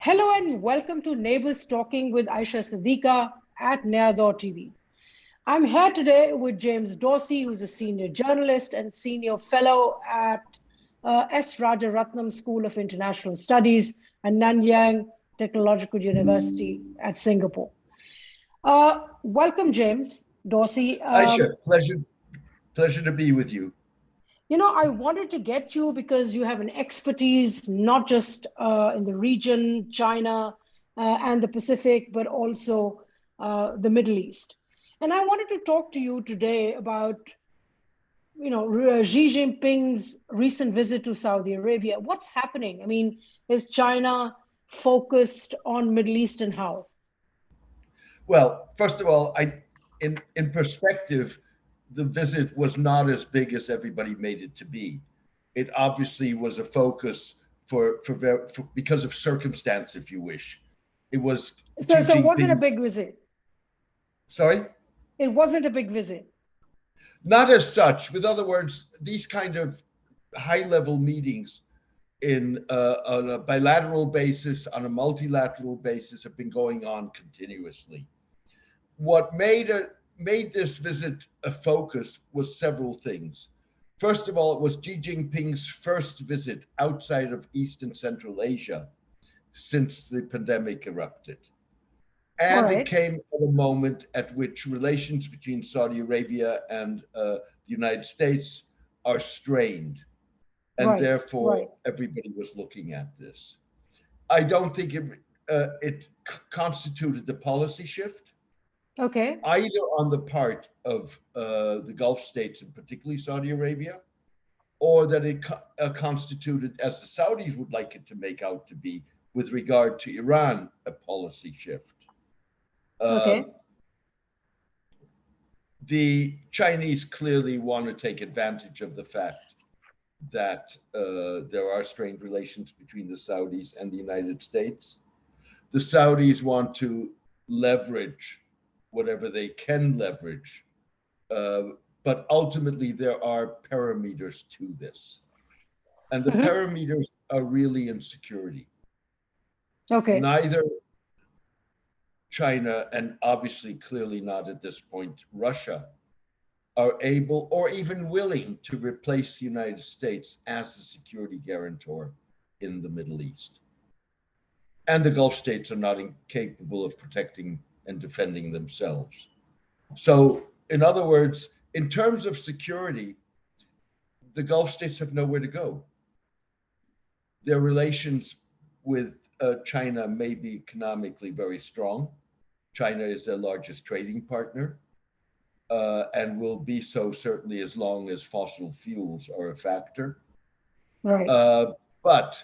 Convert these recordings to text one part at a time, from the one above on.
Hello and welcome to Neighbors Talking with Ayesha Siddiqa at Nayador TV. I'm here today with James Dorsey, who's a senior journalist and senior fellow at S. Rajaratrnum School of International Studies and Nanyang Technological University at Singapore. Welcome, James Dorsey. Aisha, pleasure to be with you. I wanted to get you because you have an expertise not just in the region, China, and the Pacific, but also the Middle East. And I wanted to talk to you today about, Xi Jinping's recent visit to Saudi Arabia. What's happening? I mean, is China focused on Middle East and how? Well, first of all, in perspective, the visit was not as big as everybody made it to be. It obviously was a focus for because of circumstance, if you wish. It was So it wasn't a big visit. Sorry? It wasn't a big visit. Not as such. With other words, these kind of high-level meetings on a bilateral basis, on a multilateral basis, have been going on continuously. What made this visit a focus was several things. First of all, it was Xi Jinping's first visit outside of East and Central Asia since the pandemic erupted. And it came at a moment at which relations between Saudi Arabia and the United States are strained. And therefore, everybody was looking at this. I don't think it constituted the policy shift. Either on the part of the Gulf states, and particularly Saudi Arabia, or that it constituted, as the Saudis would like it to make out to be, with regard to Iran, a policy shift. The Chinese clearly want to take advantage of the fact that there are strained relations between the Saudis and the United States. The Saudis want to leverage whatever they can leverage. But ultimately, there are parameters to this. And the parameters are really in security. Neither China, and obviously clearly not at this point, Russia, are able or even willing to replace the United States as the security guarantor in the Middle East. And the Gulf states are not incapable of protecting and defending themselves. So, in other words, in terms of security, the Gulf states have nowhere to go. Their relations with China may be economically very strong. China is their largest trading partner and will be so certainly as long as fossil fuels are a factor. But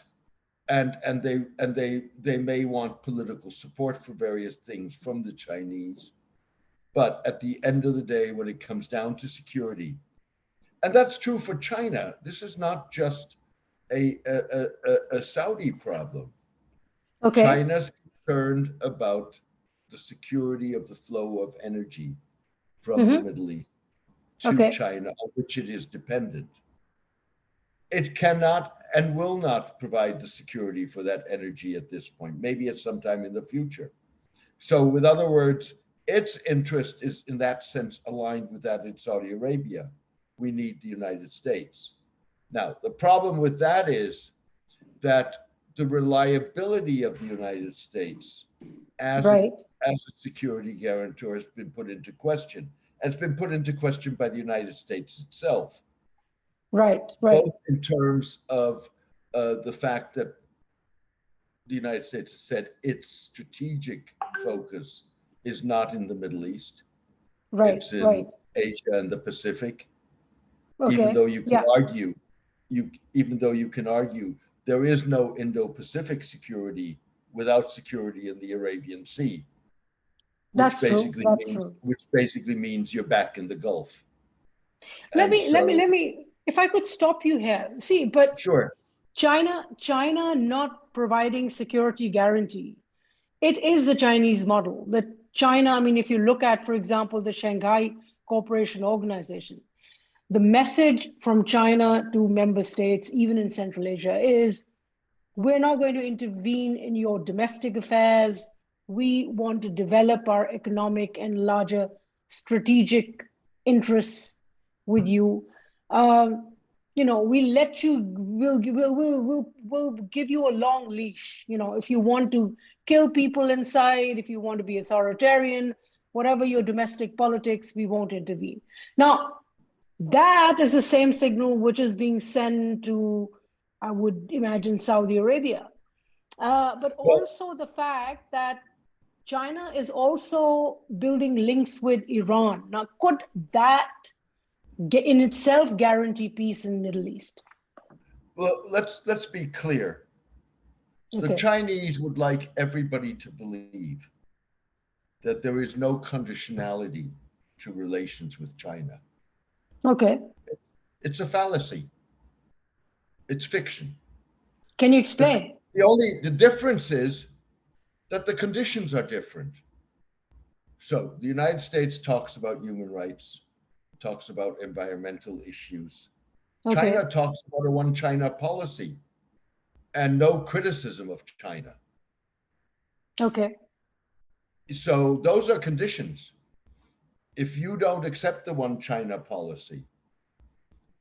they may want political support for various things from the Chinese. But at the end of the day, when it comes down to security, and that's true for China, this is not just a Saudi problem. China's concerned about the security of the flow of energy from the Middle East to China, on which it is dependent. It cannot and will not provide the security for that energy at this point, maybe at some time in the future. So, with other words, its interest is in that sense aligned with that in Saudi Arabia. We need the United States. Now, the problem with that is that the reliability of the United States as a security guarantor has been put into question. And it's been put into question by the United States itself. Both in terms of the fact that the United States has said its strategic focus is not in the Middle East. It's in Asia and the Pacific. Even though you can argue, there is no Indo-Pacific security without security in the Arabian Sea. Which basically means you're back in the Gulf. Let me, if I could stop you here. See, but China not providing security guarantee. It is the Chinese model. That China, I mean, if you look at, for example, the Shanghai Cooperation Organization, the message from China to member states, even in Central Asia, is we're not going to intervene in your domestic affairs. We want to develop our economic and larger strategic interests with you. We'll let you, we'll give you a long leash. If you want to kill people inside, if you want to be authoritarian, whatever your domestic politics, we won't intervene. Now, that is the same signal which is being sent to, I would imagine, Saudi Arabia. But also the fact that China is also building links with Iran. Now, could that in itself guarantee peace in the Middle East? Well, let's be clear. The Okay. Chinese would like everybody to believe that there is no conditionality to relations with China. Okay. It's a fallacy. It's fiction. Can you explain? The difference is that the conditions are different. So the United States talks about human rights, talks about environmental issues. Okay. China talks about a one China policy and no criticism of China. Okay. So those are conditions. If you don't accept the one China policy,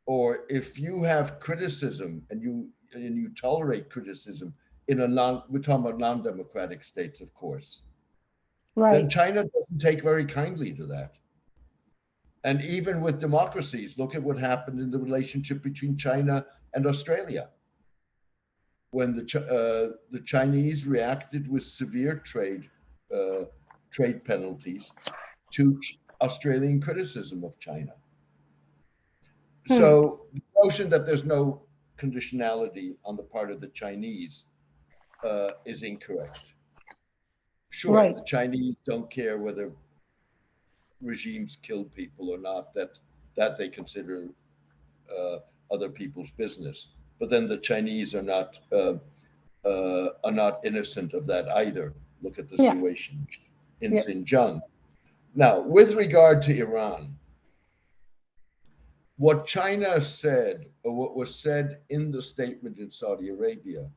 or if you have criticism and you tolerate criticism we're talking about non-democratic states, of course, then Right. China doesn't take very kindly to that. And even with democracies, look at what happened in the relationship between China and Australia. When the Chinese reacted with severe trade penalties to Australian criticism of China. So the notion that there's no conditionality on the part of the Chinese is incorrect. Sure, Right. the Chinese don't care whether regimes kill people or not, that they consider other people's business. But then the Chinese are not innocent of that either. Look at the situation in Xinjiang. Now, with regard to Iran, what China said, or what was said in the statement in Saudi Arabia,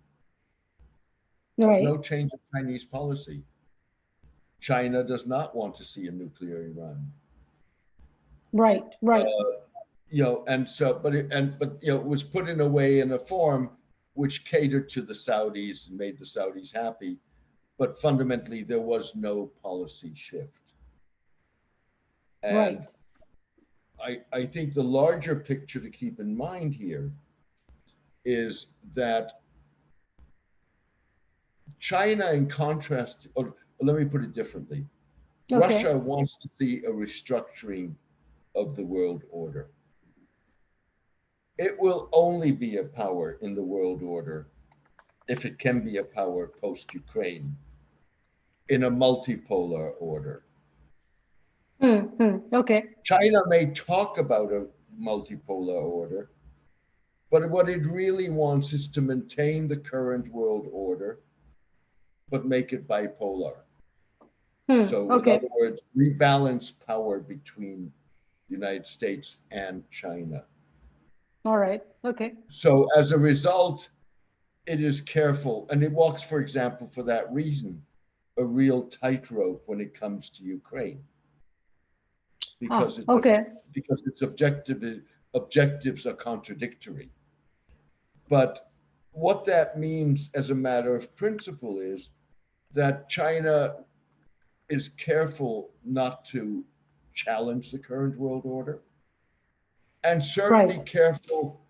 there's no change of Chinese policy. China does not want to see a nuclear Iran. Right. And so, but it was put in a way, in a form which catered to the Saudis and made the Saudis happy. But fundamentally, there was no policy shift. And I think the larger picture to keep in mind here is that China, in contrast, or let me put it differently, Russia wants to see a restructuring of the world order. It will only be a power in the world order if it can be a power post-Ukraine in a multipolar order. Okay. China may talk about a multipolar order, but what it really wants is to maintain the current world order, but make it bipolar. So in other words, rebalance power between the United States and China. All right. Okay. So as a result, it is careful, and it walks, for example, for that reason, a real tightrope when it comes to Ukraine. Because its objectives are contradictory. But what that means as a matter of principle is that China is careful not to challenge the current world order, and certainly careful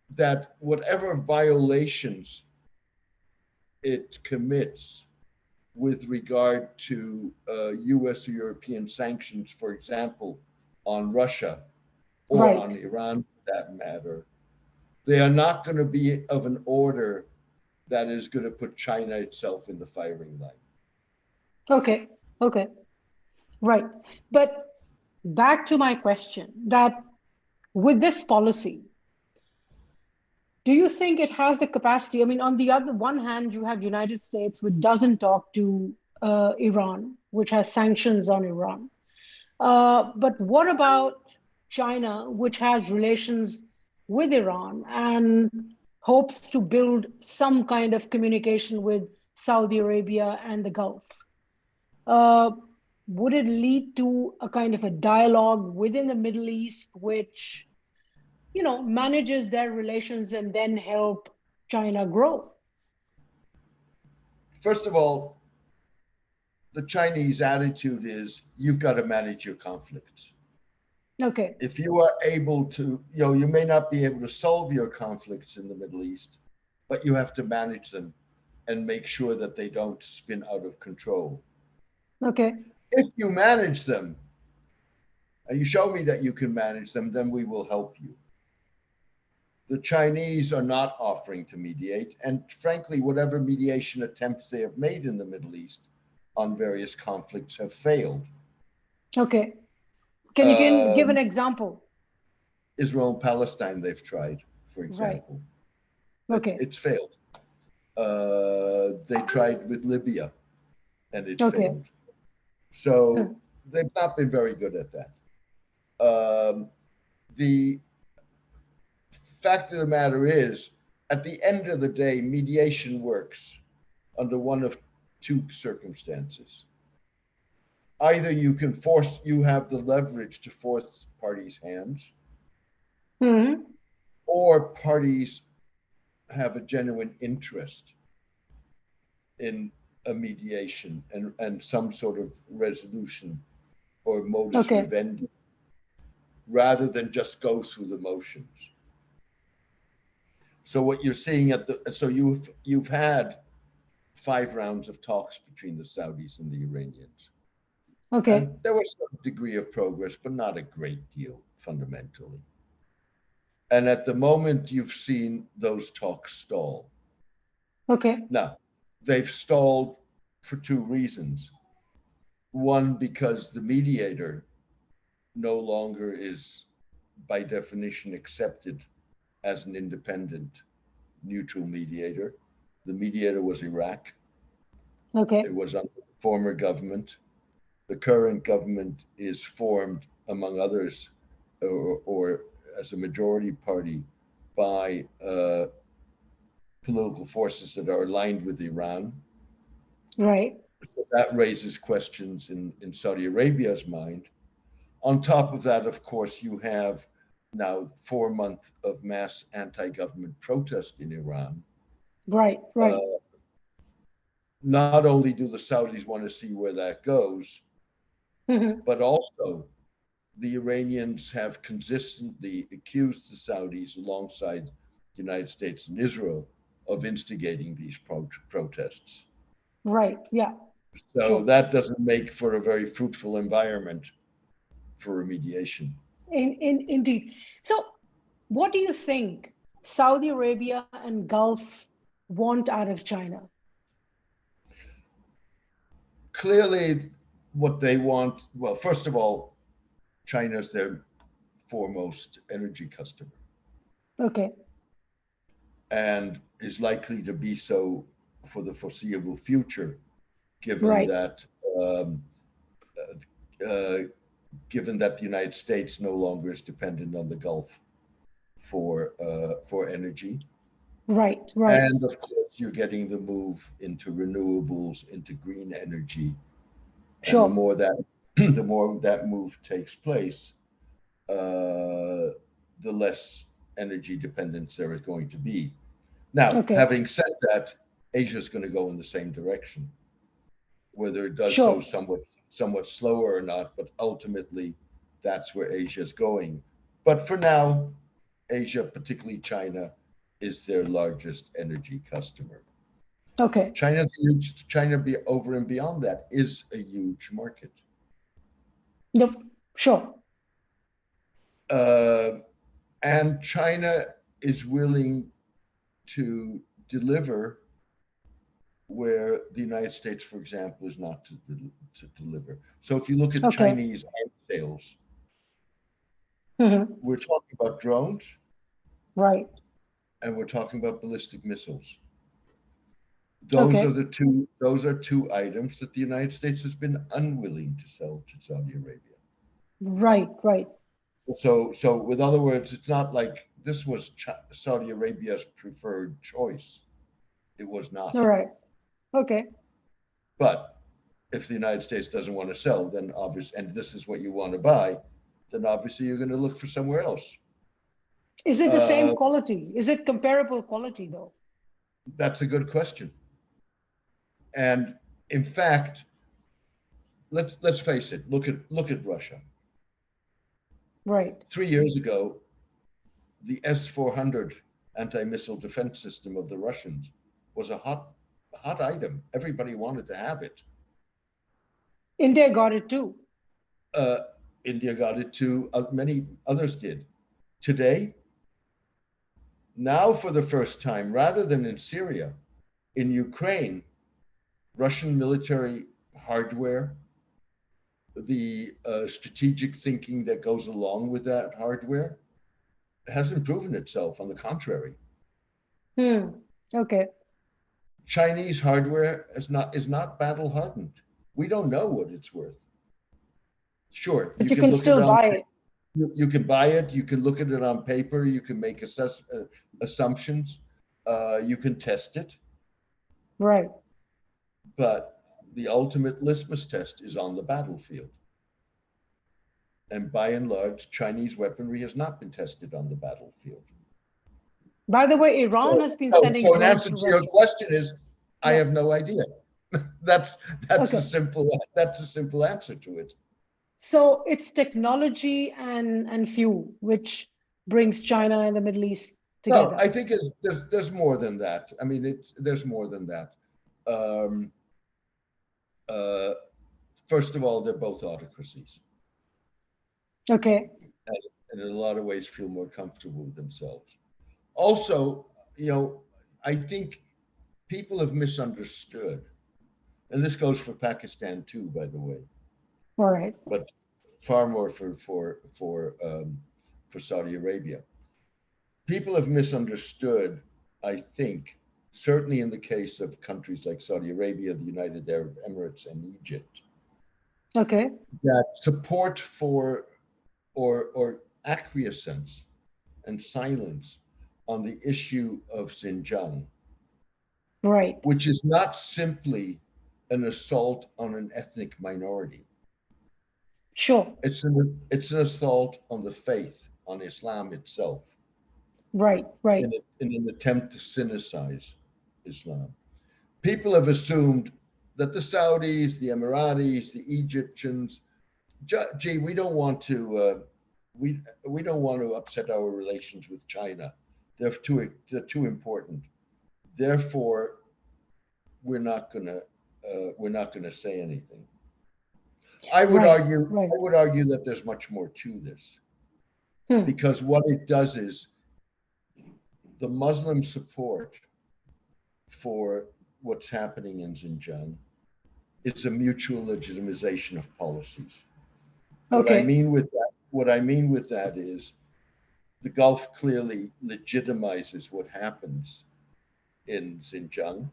that whatever violations it commits with regard to US or European sanctions, for example, on Russia or on Iran for that matter, they are not going to be of an order that is going to put China itself in the firing line. Okay. Right. But back to my question, that with this policy, do you think it has the capacity? I mean, on the other one hand, you have United States, which doesn't talk to Iran, which has sanctions on Iran. But what about China, which has relations with Iran? And hopes to build some kind of communication with Saudi Arabia and the Gulf. Uh, would it lead to a kind of a dialogue within the Middle East, which, manages their relations and then help China grow? First of all, the Chinese attitude is you've got to manage your conflicts. Okay. If you are able to, you may not be able to solve your conflicts in the Middle East, but you have to manage them and make sure that they don't spin out of control. Okay. If you manage them and you show me that you can manage them, then we will help you. The Chinese are not offering to mediate. And frankly, whatever mediation attempts they have made in the Middle East on various conflicts have failed. Okay. Can you give an example? Israel and Palestine, they've tried, for example. Right. Okay. It's failed. They tried with Libya and it failed. So they've not been very good at that. The fact of the matter is, at the end of the day, mediation works under one of two circumstances. Either you have the leverage to force parties' hands, or parties have a genuine interest in a mediation and some sort of resolution or modus vivendi, rather than just go through the motions. So what you're seeing you've had 5 rounds of talks between the Saudis and the Iranians. Okay. And there was some degree of progress, but not a great deal fundamentally. And at the moment, you've seen those talks stall. Okay. Now, they've stalled for 2 reasons. One, because the mediator no longer is, by definition, accepted as an independent, neutral mediator. The mediator was Iraq. Okay. It was under the former government. The current government is formed, among others, or as a majority party, by political forces that are aligned with Iran. Right. So that raises questions in Saudi Arabia's mind. On top of that, of course, you have now 4 months of mass anti-government protest in Iran. Right. Not only do the Saudis want to see where that goes, but also the Iranians have consistently accused the Saudis, alongside the United States and Israel, of instigating these protests. Right. Yeah. So that doesn't make for a very fruitful environment for remediation. Indeed. So, what do you think Saudi Arabia and Gulf want out of China? Clearly, what they want, well, first of all, China's their foremost energy customer. Okay. And is likely to be so for the foreseeable future, given that the United States no longer is dependent on the Gulf for energy. Right. And of course, you're getting the move into renewables, into green energy. Sure. And the more that move takes place, the less energy dependence there is going to be. Now, having said that, Asia is going to go in the same direction, whether it does so somewhat slower or not, but ultimately that's where Asia is going. But for now, Asia, particularly China, is their largest energy customer. Okay. China over and beyond that is a huge market. Yep. Sure. And China is willing to deliver where the United States, for example, is not to deliver. So if you look at Chinese arms sales, we're talking about drones. Right. And we're talking about ballistic missiles. Those are two items that the United States has been unwilling to sell to Saudi Arabia. Right. So with other words, it's not like this was Saudi Arabia's preferred choice. It was All not. right. Okay. But if the United States doesn't want to sell, then obviously, and this is what you want to buy, then obviously you're going to look for somewhere else. Is it the same Uh, quality? Is it comparable quality though? that's a good question. And in fact, let's face it. Look at Russia. Right. 3 years ago, the S-400 anti-missile defense system of the Russians was a hot item. Everybody wanted to have it. India got it too. Uh, India got it too. Many others did. Today, now for the first time, rather than in Syria, in Ukraine, Russian military hardware, the strategic thinking that goes along with that hardware, hasn't proven itself. On the contrary, Hmm. Okay. Chinese hardware is not battle hardened. We don't know what it's worth. Sure, But you you can can look at it still on. buy it. You can buy it. You can look at it on paper. You can make assumptions. You can test it, Right. but the ultimate litmus test is on the battlefield. And by and large, Chinese weaponry has not been tested on the battlefield. By the way, Iran So, has been so, sending so in drones answer to to your Russia. question is, I Yeah. have no idea. that's that's a Okay. simple answer to it. So it's technology and fuel, which brings China and the Middle East No, together. I think there's more than that. I mean, there's more than that. Um, uh, First of all, they're both autocracies, Okay. and in a lot of ways feel more comfortable with themselves. Also, I think people have misunderstood, and this goes for Pakistan too, by the way, All right. but far more for Saudi Arabia. People have misunderstood, I think, certainly in the case of countries like Saudi Arabia, the United Arab Emirates, and Egypt, Okay. that support for or acquiescence and silence on the issue of Xinjiang, Right. which is not simply an assault on an ethnic minority. Sure. It's an assault on the faith, on Islam itself, Right. Right. in an attempt to sinicize Islam. People have assumed that the Saudis, the Emiratis, the Egyptians, gee, we don't want to upset our relations with China. They're too important. Therefore, we're not gonna say anything. I would Right. argue Right. I would argue that there's much more to this, Hmm. because what it does is the Muslim support for what's happening in Xinjiang is a mutual legitimization of policies. What I Okay. mean with that, what I mean with that is the Gulf clearly legitimizes what happens in Xinjiang,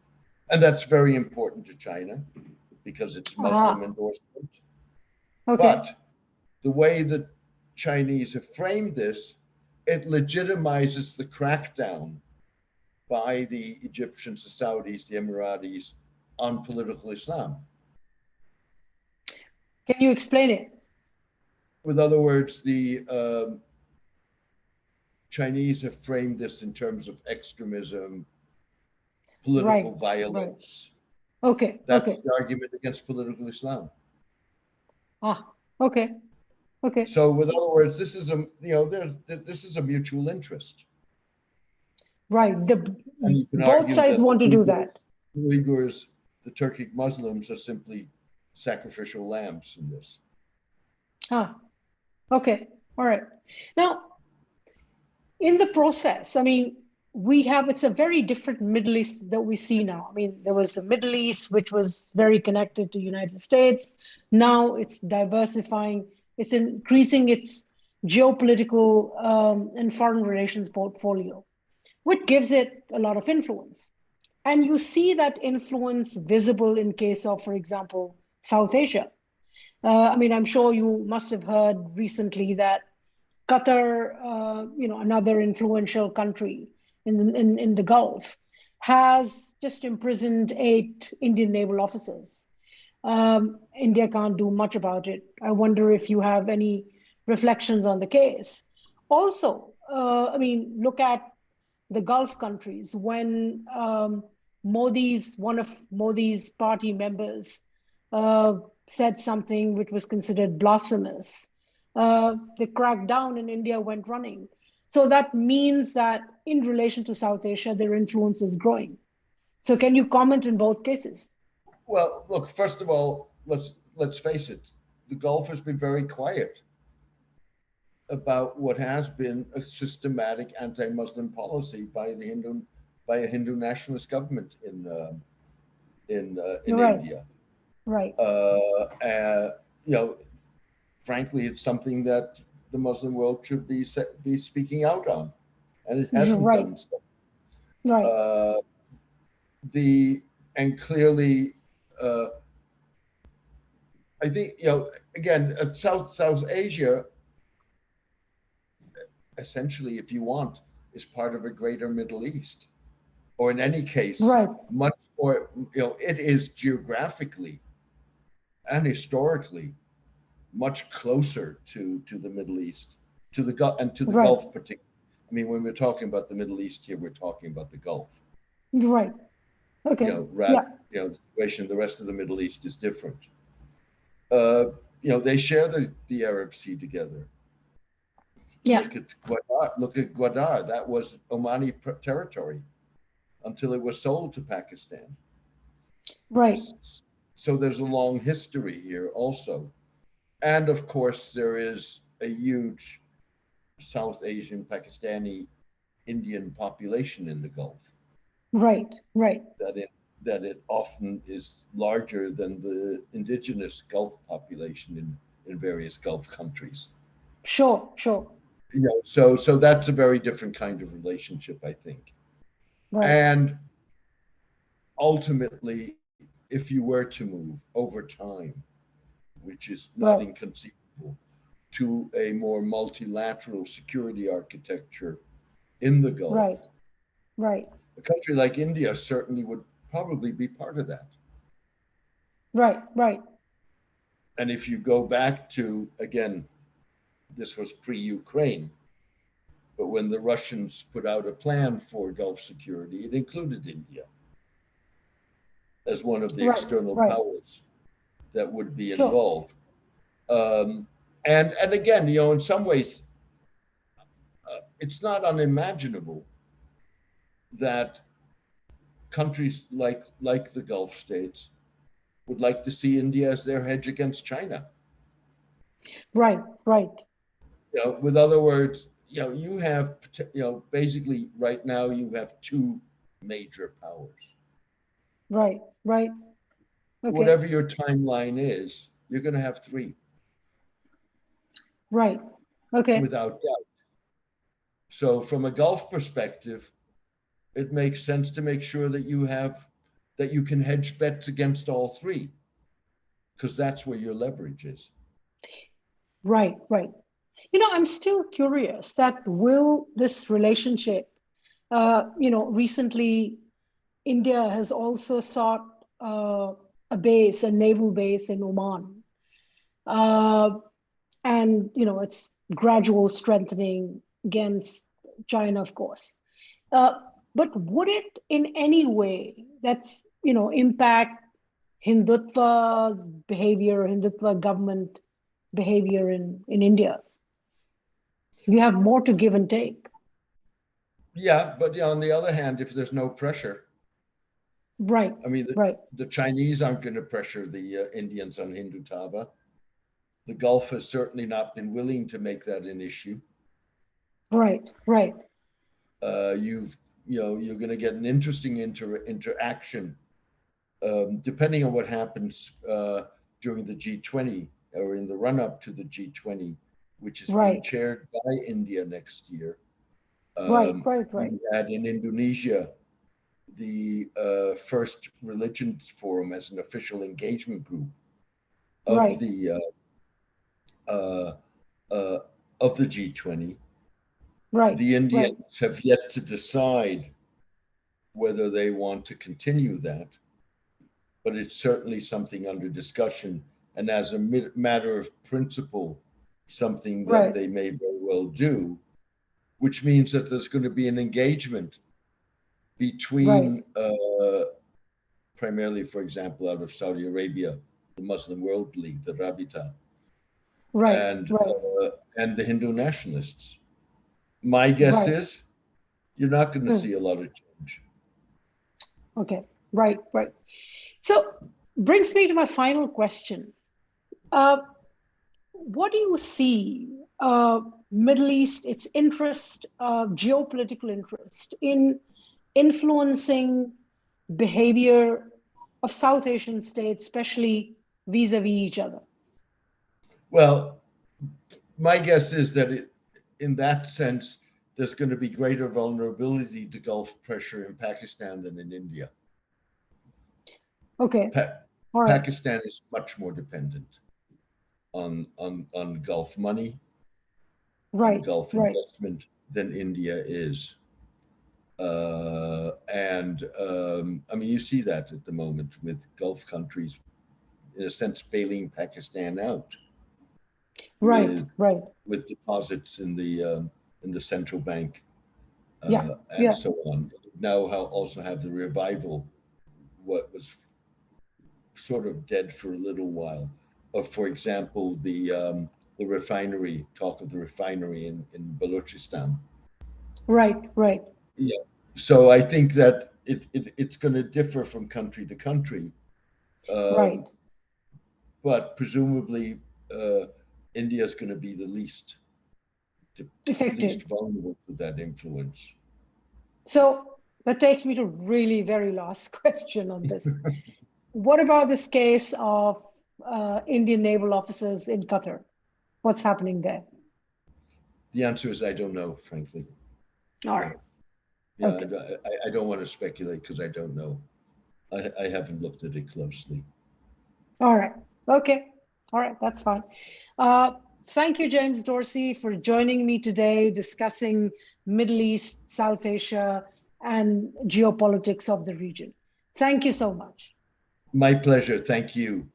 and that's very important to China because it's Muslim Ah. endorsement. Okay. But the way that Chinese have framed this, it legitimizes the crackdown by the Egyptians, the Saudis, the Emiratis on political Islam. Can you explain it? With other words, the Chinese have framed this in terms of extremism, Right. political Right. violence. Okay. That's Okay. the argument against political Islam. Ah. Okay. Okay. So, with other words, this is a mutual interest, Right. and you can Both argue sides that want to do that. The Uyghurs, the Turkic Muslims, are simply sacrificial lambs in this. Ah. Okay. All right. Now, in the process, I mean, it's a very different Middle East that we see now. I mean, there was a Middle East which was very connected to United States. Now it's diversifying, it's increasing its geopolitical and foreign relations portfolio, which gives it a lot of influence. And you see that influence visible in case of, for example, South Asia. I mean, I'm sure you must have heard recently that Qatar, another influential country in the Gulf, has just imprisoned 8 Indian naval officers. India can't do much about it. I wonder if you have any reflections on the case. Also, look at the Gulf countries. When one of Modi's party members said something which was considered blasphemous, the crackdown in India went running. So that means that in relation to South Asia, their influence is growing. So can you comment in both cases? Well, look, first of all, let's face it, the Gulf has been very quiet about what has been a systematic anti-Muslim policy by a Hindu nationalist government in Right, India. right, You know, frankly, it's something that the Muslim world should be speaking out on, and it hasn't right, done so. right, Uh, and clearly, uh, I think again, South Asia, essentially, if you want, is part of a greater Middle East, or in any case, right, much more. It is geographically and historically much closer to the Middle East, to the Gulf, and to the right, Gulf particularly. I mean, when we're talking about the Middle East here, we're talking about the Gulf. right. Okay. Rather, Yeah, the situation in the rest of the Middle East is different. They share the Arab Sea together. yeah, Look at Gwadar. That was Omani territory until it was sold to Pakistan. right, So there's a long history here also. And of course, there is a huge South Asian, Pakistani, Indian population in the Gulf right, right. that it often is larger than the indigenous Gulf population in various Gulf countries. Sure, sure. So that's a very different kind of relationship, I think. Right, And ultimately, if you were to move over time, which is not right, inconceivable, to a more multilateral security architecture in the Gulf, right, right, a country like India certainly would probably be part of that. right, right, And if you go back to, again, this was pre Ukraine, but when the Russians put out a plan for Gulf security, it included India as one of the right, external right. powers that would be Sure. involved. And again, in some ways, it's not unimaginable that countries like the Gulf states would like to see India as their hedge against China. Right, right, With other words, you have, basically right now you have two major powers. right, right. Okay. Whatever your timeline is, you're going to have three, Right. Okay. without doubt. So from a Gulf perspective, it makes sense to make sure that you can hedge bets against all three, because that's where your leverage is. Right, right. I'm still curious that will this relationship, recently India has also sought a naval base in Oman. Uh, and, it's gradual strengthening against China, of course. Uh, but would it in any way impact Hindutva's behavior, Hindutva government behavior in India? You have more to give and take. Yeah, but on the other hand, if there's no pressure, Right, I mean, right, the Chinese aren't going to pressure the Indians on Hindu Taba. The Gulf has certainly not been willing to make that an issue. right, right, You're going to get an interesting interaction, depending on what happens during the G20 or in the run-up to the G20, which is being right, chaired by India next year. right, right, right, You had in Indonesia the first religions forum as an official engagement group of right, the uh, uh, of the G20. Right. The Right. Indians have yet to decide whether they want to continue that, but it's certainly something under discussion. And as a matter of principle, something that Right. they may very well do, which means that there's going to be an engagement Right. between, primarily, for example, out of Saudi Arabia, the Muslim World League, the Rabita, Right. and Right. the Hindu nationalists. My guess Right. is you're not going to Hmm. see a lot of change. Okay. Right. Right. So brings me to my final question. Uh, what do you see Middle East, its interest, geopolitical interest in influencing behavior of South Asian states, especially vis-a-vis each other? Well, my guess is that in that sense, there's going to be greater vulnerability to Gulf pressure in Pakistan than in India. Okay. Pa- All right. Pakistan is much more dependent on Gulf money and Right. Gulf Right. investment than India is. I mean, you see that at the moment with Gulf countries, in a sense, bailing Pakistan out Right. with Right. deposits in the central bank Yeah. and Yeah. so on. Now also have the revival, what was sort of dead for a little while, of, for example, the refinery, talk of the refinery in Balochistan. Right. Right. Yeah. So I think that it's going to differ from country to country, Right. um, but presumably India is going to be the Effective. least vulnerable to that influence. So that takes me to really very last question on this. What about this case of Indian naval officers in Qatar? What's happening there? The answer is I don't know, frankly. All Yeah, right. yeah. Okay. I don't want to speculate because I don't know. I haven't looked at it closely. All right. Okay. All right. That's fine. Uh, thank you, James Dorsey, for joining me today discussing Middle East, South Asia, and geopolitics of the region. Thank you so much. My pleasure. Thank you.